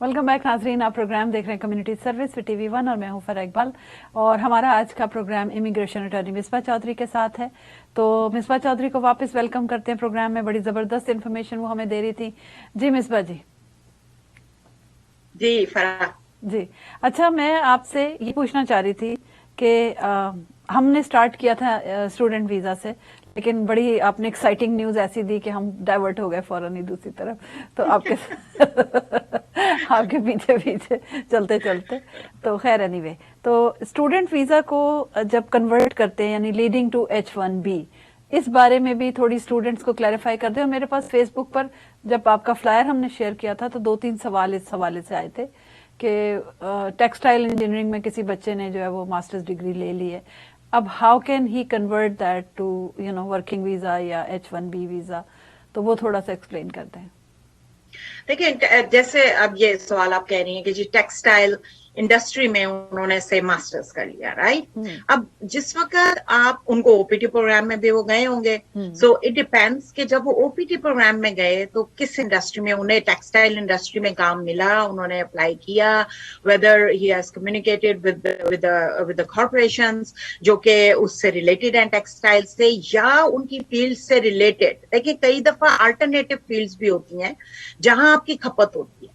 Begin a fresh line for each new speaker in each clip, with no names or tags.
Welcome back नाजरीन, आप programme देख रहे हैं कम्युनिटी सर्विस विद TV1 और मैं हूं फरा इकबाल। और हमारा आज का programme immigration attorney Misbah Chaudhary के साथ है। तो मिसबा चौधरी को वापस वेलकम करते हैं प्रोग्राम में। बड़ी जबरदस्त इन्फॉर्मेशन वो हमें दे रही थी। जी मिसबा जी।
जी फरा
जी, अच्छा, मैं आपसे ये पूछना चाह रही थी कि हमने स्टार्ट किया था स्टूडेंट वीजा से, लेकिन बड़ी आपने एक्साइटिंग न्यूज ऐसी दी कि हम डाइवर्ट हो गए फौरन ही दूसरी तरफ। तो आपके आपके पीछे पीछे चलते चलते तो खैर एनीवे, तो स्टूडेंट वीजा को जब कन्वर्ट करते हैं यानी लीडिंग टू H1B, इस बारे में भी थोड़ी स्टूडेंट्स को क्लैरिफाई कर दें। और मेरे पास फेसबुक पर जब आपका फ्लायर हमने शेयर किया था तो 2-3 सवाल इस हवाले से आए थे कि टेक्सटाइल इंजीनियरिंग में किसी बच्चे ने जो है वो मास्टर्स डिग्री ले ली है, अब how can he convert that to working visa या H1B वीजा, तो वो थोड़ा सा एक्सप्लेन करते हैं।
देखिए, जैसे अब ये सवाल आप कह रही हैं कि जी टेक्सटाइल इंडस्ट्री में उन्होंने से मास्टर्स कर लिया, राइट। अब जिस वक्त आप उनको ओपीटी प्रोग्राम में भी वो गए होंगे, सो इट डिपेंड्स कि जब वो ओपीटी प्रोग्राम में गए तो किस इंडस्ट्री में उन्हें, टेक्सटाइल इंडस्ट्री में काम मिला, उन्होंने अप्लाई किया, weather he has communicated with the corporations जो कि उससे रिलेटेड हैं टेक्सटाइल से, या उनकी फील्ड से रिलेटेड। देखिए, कई दफा अल्टरनेटिव फील्ड्स भी होती हैं जहां आपकी खपत होती है।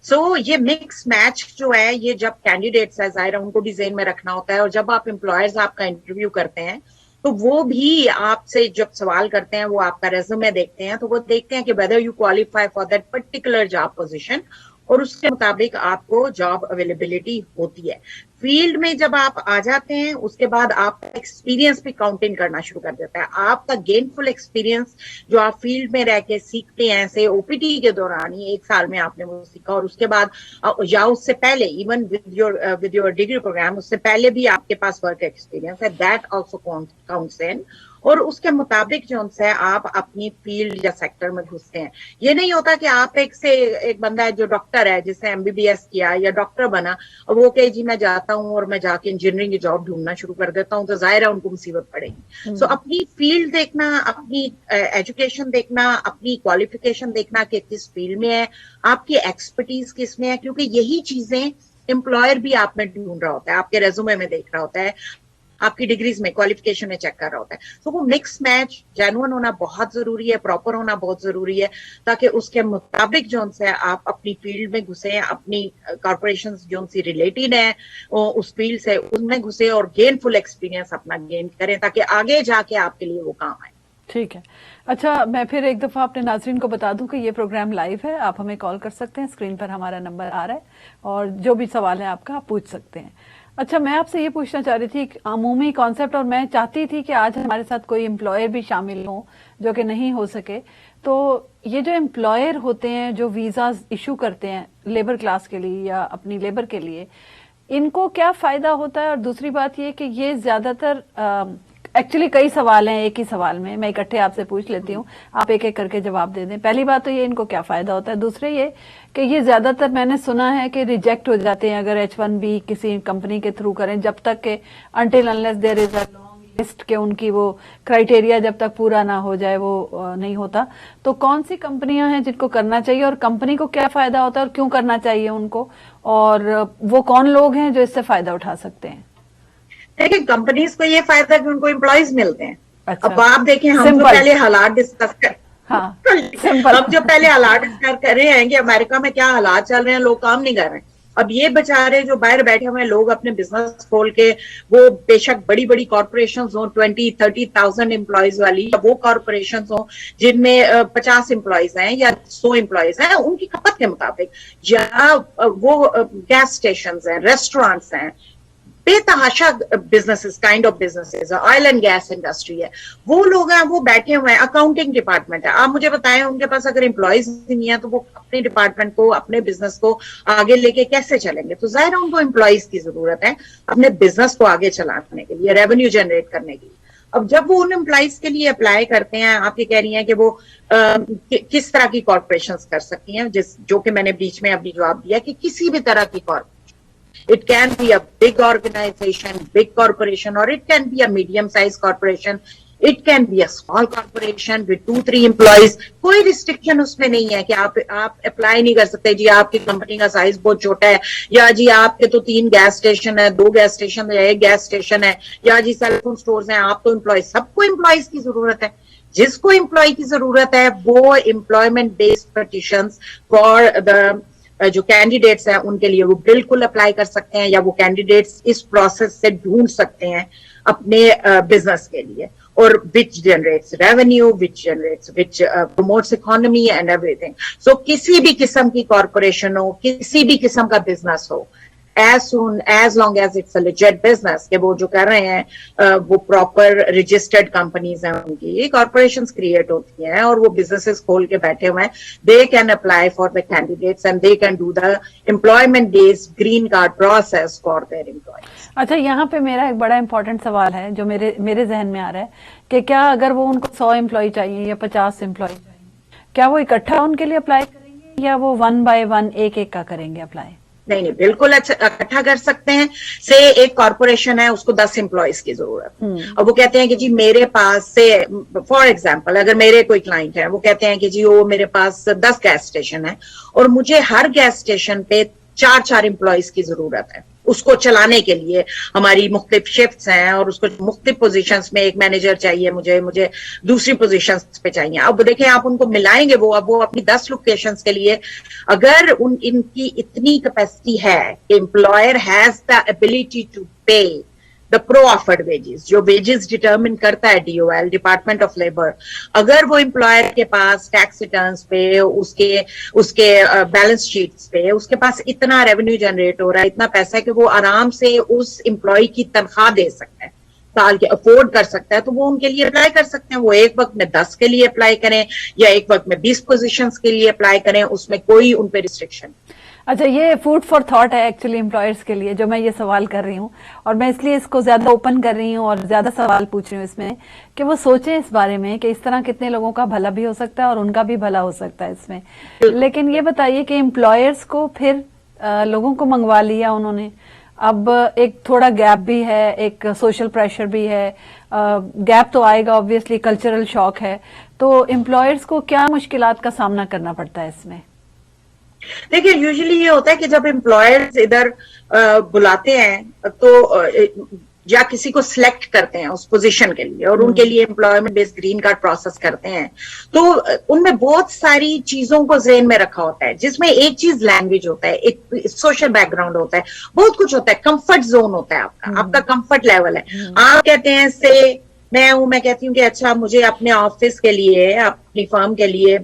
सो ये मिक्स मैच जो है, ये जब कैंडिडेट्स है जाहिर है उनको भी जेन में रखना होता है, और जब आप एम्प्लॉयर्स आपका इंटरव्यू करते हैं तो वो भी आपसे जब सवाल करते हैं, वो आपका रेज्यूमे देखते हैं, तो वो देखते हैं कि whether you qualify for that particular job position, और उसके मुताबिक आपको जॉब अवेलेबिलिटी होती है। फील्ड में जब आप आ जाते हैं उसके बाद आपका एक्सपीरियंस भी काउंटिंग करना शुरू कर देता है। आपका गेनफुल एक्सपीरियंस जो आप फील्ड में रह के सीखते हैं, से ओपीटी के दौरान ही 1 साल में आपने वो सीखा, और उसके बाद या उससे पहले even with your degree programme, उससे पहले भी आपके पास वर्क एक्सपीरियंस है, दैट ऑल्सो काउंट्स इन, और उसके मुताबिक जो है आप अपनी फील्ड या सेक्टर में घुसते हैं। ये नहीं होता कि आप एक बंदा है जो डॉक्टर है, जिसने MBBS किया या डॉक्टर बना, और वो कहे जी मैं जाता हूं और मैं जाके इंजीनियरिंग की जॉब ढूंढना शुरू कर देता हूं, तो जाहिर है उनको मुसीबत पड़ेगी। सो अपनी फील्ड देखना, अपनी एजुकेशन देखना, अपनी क्वालिफिकेशन देखना कि किस फील्ड में है, आपकी एक्सपर्टीज किस में है, क्योंकि यही चीजें एम्प्लॉयर भी आप में ढूंढ रहा होता है, आपके रेज्यूमे में देख रहा होता है, आपकी डिग्रीज में, क्वालिफिकेशन में चेक कर रहा होता है। तो वो मिक्स मैच जेन्युइन होना बहुत जरूरी है, प्रॉपर होना बहुत जरूरी है, ताकि उसके मुताबिक जो है आप अपनी फील्ड में घुसे, अपनी कॉर्पोरेशंस जो उनसे रिलेटेड है उस फील्ड से उनमें घुसे, और गेनफुल एक्सपीरियंस अपना गेन करें, ताकि आगे जाके आपके लिए वो काम आए।
ठीक है, अच्छा, मैं फिर एक दफा अपने नाज़रीन को बता दूं कि ये प्रोग्राम लाइव है, आप हमें कॉल कर सकते हैं, स्क्रीन पर हमारा नंबर आ रहा है, और जो भी सवाल है आपका आप पूछ सकते हैं। अच्छा, मैं आपसे ये पूछना चाह रही थी एक अमूमी कॉन्सेप्ट, और मैं चाहती थी कि आज हमारे साथ कोई एम्प्लॉयर भी शामिल हो जो कि नहीं हो सके। तो ये जो एम्प्लॉयर होते हैं जो वीजा इशू करते हैं लेबर क्लास के लिए या अपनी लेबर के लिए, इनको क्या फायदा होता है? और दूसरी बात ये कि ये ज्यादातर एक्चुअली कई सवाल हैं एक ही सवाल में, मैं इकट्ठे आपसे पूछ लेती हूँ, आप एक एक करके जवाब दे दें। पहली बात तो ये, इनको क्या फायदा होता है। दूसरे ये कि ये ज्यादातर मैंने सुना है कि रिजेक्ट हो जाते हैं अगर H1B किसी कंपनी के थ्रू करें, जब तक के until unless there is a long list के उनकी वो क्राइटेरिया जब तक पूरा ना हो जाए वो नहीं होता। तो कौन सी कंपनियां हैं जिनको करना चाहिए, और कंपनी को क्या फायदा होता है और क्यों करना चाहिए उनको, और वो कौन लोग हैं जो इससे फायदा उठा सकते हैं?
देखिए, कंपनीज को ये फायदा कि उनको एम्प्लॉयज मिलते हैं।
अच्छा,
अब आप देखें, हम जो पहले हालात डिस्कस कर
हाँ,
हम जो पहले हालात डिस्कस कर रहे हैं कि अमेरिका में क्या हालात चल रहे हैं, लोग काम नहीं कर रहे हैं। अब ये बेचारे जो बाहर बैठे हुए हैं लोग अपने बिजनेस खोल के, वो बेशक बड़ी बड़ी कॉर्पोरेशंस हो 20-30,000 एम्प्लॉयज वाली, या वो कॉर्पोरेशंस हो जिनमें 50 एम्प्लॉयज हैं या 100 एम्प्लॉयज हैं, उनकी खपत के मुताबिक, या वो गैस स्टेशन हैं, रेस्टोरेंट्स हैं, बेतहाशा businesses, kind of businesses, oil and gas industry है, वो लोग हैं, वो बैठे हुए हैं, अकाउंटिंग डिपार्टमेंट है। आप मुझे बताएं, उनके पास अगर एम्प्लॉयज नहीं है तो वो अपने डिपार्टमेंट को, अपने बिजनेस को आगे लेके कैसे चलेंगे? तो जाहिर है उनको एम्प्लॉयज की जरूरत है अपने बिजनेस को आगे चलाने के लिए, रेवेन्यू जनरेट करने के लिए। अब जब वो उन एम्प्लॉयज के लिए अप्लाई करते हैं, आप ये कह रही हैं कि वो किस तरह की कॉर्पोरेशन कर सकती हैं, जो कि मैंने बीच में अभी जवाब दिया कि किसी भी तरह की corporation, it can be a big organization, big corporation, or it can be a medium sized corporation, it can be a small corporation with 2-3 employees, कोई रिस्ट्रिक्शन उसमें नहीं है कि आप अप्लाई नहीं कर सकते जी आपकी कंपनी का साइज बहुत छोटा है, या जी आपके तो 3 गैस स्टेशन है, 2 गैस स्टेशन है, 1 गैस स्टेशन है, या जी सेलफोन स्टोर्स हैं, आप तो एम्प्लॉय, सबको एम्प्लॉयज की जरूरत है। जिसको एम्प्लॉय की जरूरत है वो employment based petitions for the जो कैंडिडेट्स हैं उनके लिए वो बिल्कुल अप्लाई कर सकते हैं, या वो कैंडिडेट्स इस प्रोसेस से ढूंढ सकते हैं अपने बिजनेस के लिए, और which generates revenue, which promotes economy and everything. So किसी भी किस्म की कॉर्पोरेशन हो, किसी भी किस्म का बिजनेस हो, as long as it's a legit business, कि वो जो कर रहे हैं वो प्रॉपर रजिस्टर्ड कंपनीज हैं, उनकी कॉर्पोरेशंस क्रिएट होती हैं और वो बिजनेसेस खोल के बैठे हुए हैं, they can apply for the candidates and they can do the employment based green card process for their employees.
अच्छा, यहाँ पे मेरा एक बड़ा इंपॉर्टेंट सवाल है जो मेरे जहन में आ रहा है कि क्या अगर वो उनको 100 एम्प्लॉय चाहिए या 50 एम्प्लॉय चाहिए, क्या वो इकट्ठा उनके लिए अप्लाई करेंगे या वो 1 by 1 एक का करेंगे अप्लाई?
नहीं, बिल्कुल इकट्ठा कर सकते हैं। से एक कॉर्पोरेशन है, उसको 10 एम्प्लॉयज की जरूरत, और वो कहते हैं कि जी मेरे पास से, फॉर एग्जांपल अगर मेरे कोई क्लाइंट है, वो कहते हैं कि जी वो मेरे पास 10 गैस स्टेशन है और मुझे हर गैस स्टेशन पे 4-4 एम्प्लॉयज की जरूरत है उसको चलाने के लिए। हमारी मुख्तलिफ शिफ्ट्स हैं और उसको मुख्तलिफ पोजीशंस में एक मैनेजर चाहिए, मुझे दूसरी पोजीशंस पे चाहिए। अब देखें आप उनको मिलाएंगे, वो अपनी 10 लोकेशंस के लिए अगर इनकी इतनी कैपेसिटी है, employer has the ability to pay the proffered wages, जो वेजेस डिटरमिन करता है DOL, डिपार्टमेंट ऑफ लेबर, अगर वो एम्प्लॉयर के पास टैक्स रिटर्न्स पे, उसके बैलेंस शीट्स पे उसके पास इतना रेवेन्यू जनरेट हो रहा है, इतना पैसा है कि वो आराम से उस एम्प्लॉय की तनख्वाह दे सकता है, साल के अफोर्ड कर सकता है, तो वो उनके लिए अप्लाई कर सकते हैं। वो एक वक्त में 10 के लिए अप्लाई करें या एक वक्त में 20 पोजीशंस के लिए अप्लाई करें, उसमें कोई उन पे रिस्ट्रिक्शन।
अच्छा, ये फूड फॉर थॉट है एक्चुअली एम्प्लॉयर्स के लिए जो मैं ये सवाल कर रही हूँ, और मैं इसलिए इसको ज्यादा ओपन कर रही हूँ और ज्यादा सवाल पूछ रही हूँ इसमें कि वो सोचें इस बारे में कि इस तरह कितने लोगों का भला भी हो सकता है और उनका भी भला हो सकता है इसमें। लेकिन ये बताइए कि एम्प्लॉयर्स को फिर लोगों को मंगवा लिया उन्होंने, अब एक थोड़ा गैप भी है, एक सोशल प्रेशर भी है, गैप तो आएगा ऑब्वियसली, कल्चरल शॉक है, तो एम्प्लॉयर्स को क्या मुश्किलात का सामना करना पड़ता है इसमें?
देखिए यूजुअली ये होता है कि जब एम्प्लॉयर्स इधर बुलाते हैं तो या किसी को सिलेक्ट करते हैं उस पोजीशन के लिए और उनके लिए employment based green card process करते हैं, तो उनमें बहुत सारी चीजों को ज़हन में रखा होता है, जिसमें एक चीज लैंग्वेज होता है, एक सोशल बैकग्राउंड होता है, बहुत कुछ होता है, कंफर्ट जोन होता है, आपका कंफर्ट लेवल है। आप कहते हैं से मैं कहती हूँ कि अच्छा मुझे अपने ऑफिस के लिए, अपनी फर्म के लिए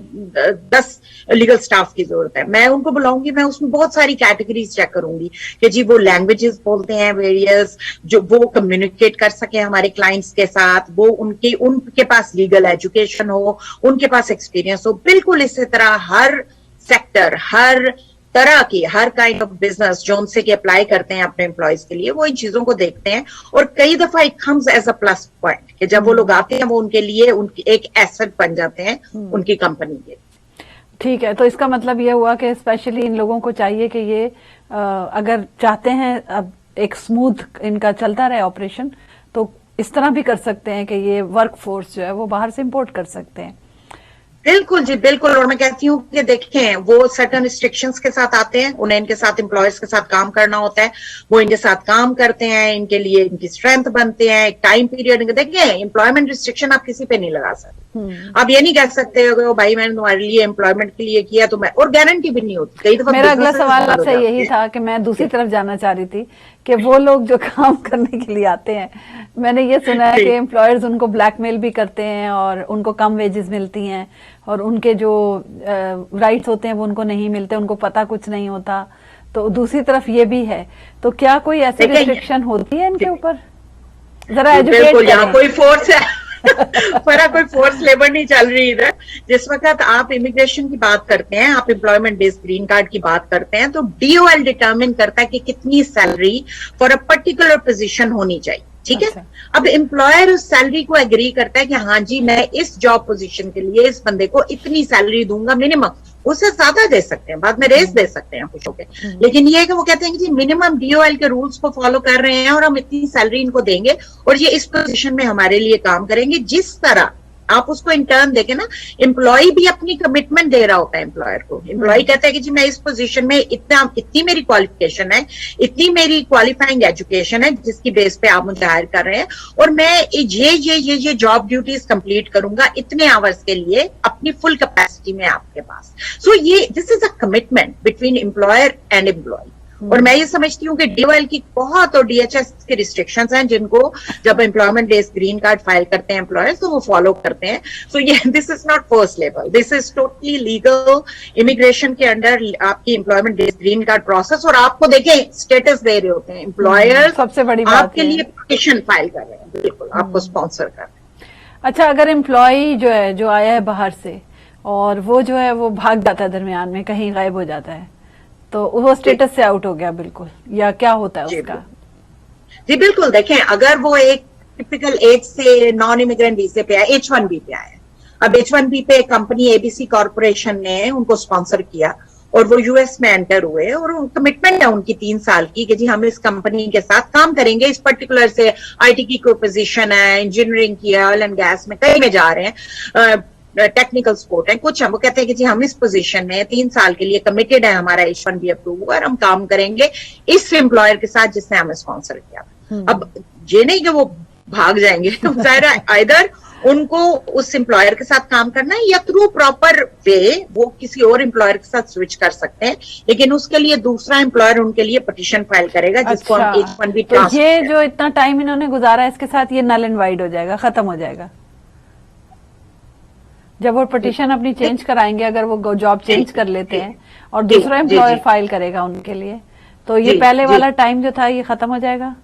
10 लीगल स्टाफ की जरूरत है, मैं उनको बुलाऊंगी, मैं उसमें बहुत सारी कैटेगरीज चेक करूंगी कि जी वो लैंग्वेजेस बोलते हैं वेरियस, जो वो कम्युनिकेट कर सके हमारे क्लाइंट्स के साथ, वो उनके पास लीगल एजुकेशन हो, उनके पास एक्सपीरियंस हो। बिल्कुल इसी तरह हर सेक्टर, हर तरह की, हर काइंड ऑफ बिजनेस जो उनसे के अप्लाई करते हैं अपने एम्प्लॉयज के लिए, वो इन चीजों को देखते हैं और कई दफा it comes as a plus point कि जब वो लोग आते हैं वो उनके लिए उनकी एक एसेट बन जाते हैं उनकी कंपनी के।
ठीक है, तो इसका मतलब ये हुआ कि स्पेशली इन लोगों को चाहिए कि ये अगर चाहते हैं अब एक स्मूथ इनका चलता रहे ऑपरेशन, तो इस तरह भी कर सकते हैं कि ये वर्क फोर्स जो है वो बाहर से इंपोर्ट कर सकते हैं।
बिल्कुल जी, बिल्कुल। और मैं कहती हूँ कि देखें वो सर्टन रिस्ट्रिक्शंस के साथ आते हैं, उन्हें इनके साथ एम्प्लॉयर्स के साथ काम करना होता है, वो इनके साथ काम करते हैं, इनके लिए इनकी स्ट्रेंथ बनते हैं, एक टाइम पीरियड। देखिए एम्प्लॉयमेंट रिस्ट्रिक्शन आप किसी पे नहीं लगा सकते, आप ये नहीं कह सकते हो भाई मैंने तुम्हारे लिए एम्प्लॉयमेंट के लिए किया तो मैं, और गारंटी भी नहीं होती कई दफा।
मेरा अगला सवाल आपसे यही था कि मैं दूसरी तरफ जाना चाह रही थी कि वो लोग जो काम करने के लिए आते हैं, मैंने ये सुना है कि एम्प्लॉयर्स उनको ब्लैकमेल भी करते हैं और उनको कम वेजेस मिलती हैं और उनके जो राइट्स होते हैं वो उनको नहीं मिलते, उनको पता कुछ नहीं होता। तो दूसरी तरफ ये भी है, तो क्या कोई ऐसी रिस्ट्रिक्शन होती है इनके ऊपर? जरा एजुकेट करें।
यहाँ कोई फोर्स है पर कोई फोर्स लेबर नहीं चल रही इधर। जिस वक्त आप इमिग्रेशन की बात करते हैं, आप एम्प्लॉयमेंट बेस्ड ग्रीन कार्ड की बात करते हैं, तो DOL डिटरमिन करता है कि कितनी salary for a particular position होनी चाहिए, ठीक है।
अच्छा।
अब एम्प्लॉयर उस सैलरी को एग्री करता है कि हाँ जी मैं इस जॉब पोजीशन के लिए इस बंदे को इतनी सैलरी दूंगा मिनिमम, उसे ज्यादा दे सकते हैं, बाद में रेस दे सकते हैं खुश होकर, लेकिन ये है कि वो कहते हैं कि जी मिनिमम डीओएल के रूल्स को फॉलो कर रहे हैं और हम इतनी सैलरी इनको देंगे और ये इस पोजीशन में हमारे लिए काम करेंगे। जिस तरह आप उसको इंटर्न देखे ना, एम्प्लॉय भी अपनी कमिटमेंट दे रहा होता है एम्प्लॉयर को। एम्प्लॉय कहता है कि जी मैं इस पोजीशन में इतनी मेरी क्वालिफिकेशन है, इतनी मेरी क्वालिफाइंग एजुकेशन है जिसकी बेस पे आप मुझे हायर कर रहे हैं, और मैं ये जॉब ड्यूटीज कंप्लीट करूंगा इतने आवर्स के लिए अपनी फुल कैपेसिटी में आपके पास। सो ये this is a commitment between employer and employee. और मैं ये समझती हूँ कि डीओएल की बहुत और डीएचएस की रिस्ट्रिक्शंस हैं जिनको जब employment based green card file करते हैं एम्प्लॉयर्स तो वो फॉलो करते हैं। सो ये this is not first level, this is totally legal immigration के अंडर आपकी employment based green card process. और आपको देखें स्टेटस दे रहे होते हैं एम्प्लॉयर्स,
सबसे बड़ी बात
आपके लिए पिटीशन फाइल कर रहे हैं, बिल्कुल आपको स्पॉन्सर कर रहे हैं।
अच्छा, अगर एम्प्लॉय जो है जो आया है बाहर से और वो जो है वो भाग जाता है, दरमियान में कहीं गायब हो जाता है, तो वो स्टेटस से आउट हो गया बिल्कुल, या क्या होता है उसका?
जी बिल्कुल, देखें अगर वो एक टिपिकल एज से नॉन इमिग्रेंट वीजे पे आया, H1B पे आया, अब H1B पे कंपनी एबीसी कॉर्पोरेशन ने उनको स्पॉन्सर किया और वो यूएस में एंटर हुए और कमिटमेंट है उनकी 3 साल की कि जी हम इस कंपनी के साथ काम करेंगे, इस पर्टिकुलर से आईटी की कोई पोजीशन है, इंजीनियरिंग की, ऑयल एंड गैस में कहीं में जा रहे हैं, टेक्निकल सपोर्ट है कुछ, हम वो कहते हैं कि जी हम इस पोजीशन में 3 साल के लिए कमिटेड है, हमारा H1B अप्रूव हुआ और हम काम करेंगे इस एम्प्लॉयर के साथ जिसने हमें स्पॉन्सर किया। अब ये नहीं कि वो भाग जाएंगे, तो जाहिर है आइदर उनको उस एम्प्लॉयर के साथ काम करना है या थ्रू प्रॉपर वे वो किसी और एम्प्लॉयर के साथ स्विच कर सकते हैं, लेकिन उसके लिए दूसरा एम्प्लॉयर उनके लिए पिटीशन फाइल करेगा जिसको हम H1B
ट्रांसफर। तो ये जो इतना टाइम इन्होंने गुजारा है इसके साथ ये नल एंड वाइड हो जाएगा, खत्म हो जाएगा जब वो पिटीशन अपनी चेंज कराएंगे, अगर वो जॉब चेंज कर लेते हैं और दूसरा एम्प्लॉयर फाइल करेगा उनके लिए, तो ये पहले वाला टाइम जो था ये खत्म हो जाएगा।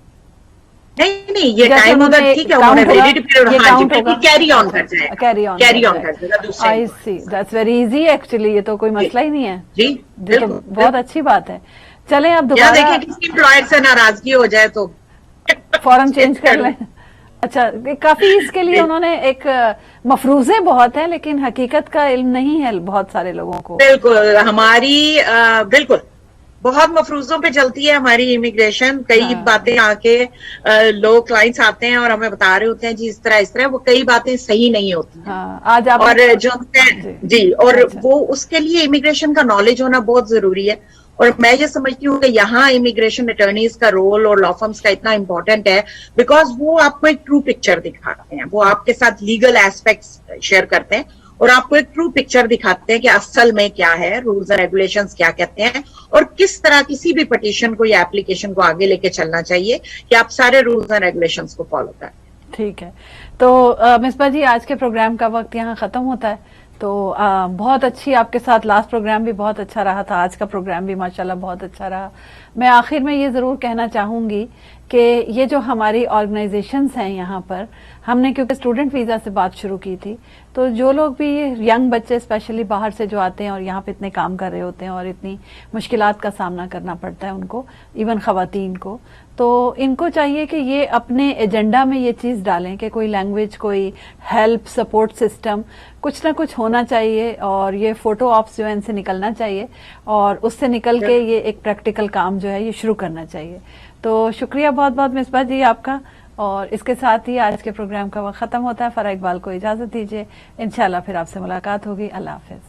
नहीं ये टाइम होगा, ठीक है, उन्होंने वैलिडिटी पीरियड, हाँ जी बिल्कुल कैरी ऑन कर जाएगा, कैरी ऑन कर जाएगा।
आई सी, दैट्स वेरी इजी एक्चुअली, ये तो कोई मसला ही नहीं है
जी,
तो बहुत अच्छी बात है। चले आप दोबारा
देखिए किसी एम्प्लॉयर से नाराजगी हो जाए तो
फौरन चेंज कर लें। अच्छा, काफी इसके लिए उन्होंने एक मफरूजे बहुत है लेकिन हकीकत का इल्म नहीं है बहुत सारे लोगों को।
बिल्कुल हमारी बिल्कुल बहुत मफरूजों पे चलती है हमारी इमिग्रेशन। कई बातें आके लोग क्लाइंट्स आते हैं और हमें बता रहे होते हैं जी इस तरह वो कई बातें सही नहीं होती हैं।
आज आप
और जो जी और वो उसके लिए इमिग्रेशन का नॉलेज होना बहुत जरूरी है। और मैं ये समझती हूँ कि यहाँ इमिग्रेशन अटर्नीज का रोल और लॉ फर्म्स का इतना इंपॉर्टेंट है बिकॉज वो आपको एक ट्रू पिक्चर दिखाते हैं, वो आपके साथ लीगल एस्पेक्ट्स शेयर करते हैं और आपको एक ट्रू पिक्चर दिखाते हैं कि असल में क्या है, रूल्स एंड रेगुलेशंस क्या कहते हैं और किस तरह किसी भी पिटीशन को या एप्लीकेशन को आगे लेके चलना चाहिए कि आप सारे रूल्स एंड रेगुलेशंस को फॉलो करें।
ठीक है, तो मिसबा जी आज के प्रोग्राम का वक्त यहाँ खत्म होता है। तो बहुत अच्छी आपके साथ लास्ट प्रोग्राम भी बहुत अच्छा रहा था, आज का प्रोग्राम भी माशाल्लाह बहुत अच्छा रहा। मैं आखिर में ये ज़रूर कहना चाहूँगी कि ये जो हमारी ऑर्गेनाइजेशंस हैं यहाँ पर, हमने क्योंकि स्टूडेंट वीज़ा से बात शुरू की थी, तो जो लोग भी यंग बच्चे स्पेशली बाहर से जो आते हैं और यहाँ पे इतने काम कर रहे होते हैं और इतनी मुश्किलात का सामना करना पड़ता है उनको, इवन ख़वातीन को, तो इनको चाहिए कि ये अपने एजेंडा में ये चीज़ डालें कि कोई लैंग्वेज, कोई हेल्प, सपोर्ट सिस्टम कुछ ना कुछ होना चाहिए और ये फोटो ऑप्स जो है इनसे निकलना चाहिए और उससे निकल के ये एक प्रैक्टिकल काम जो है ये शुरू करना चाहिए। तो शुक्रिया बहुत बहुत मिसबा जी आपका। और इसके साथ ही आज के प्रोग्राम का वक्त खत्म होता है। फराह इकबाल को इजाजत दीजिए, इंशाल्लाह फिर आपसे मुलाकात होगी। अल्लाह हाफिज।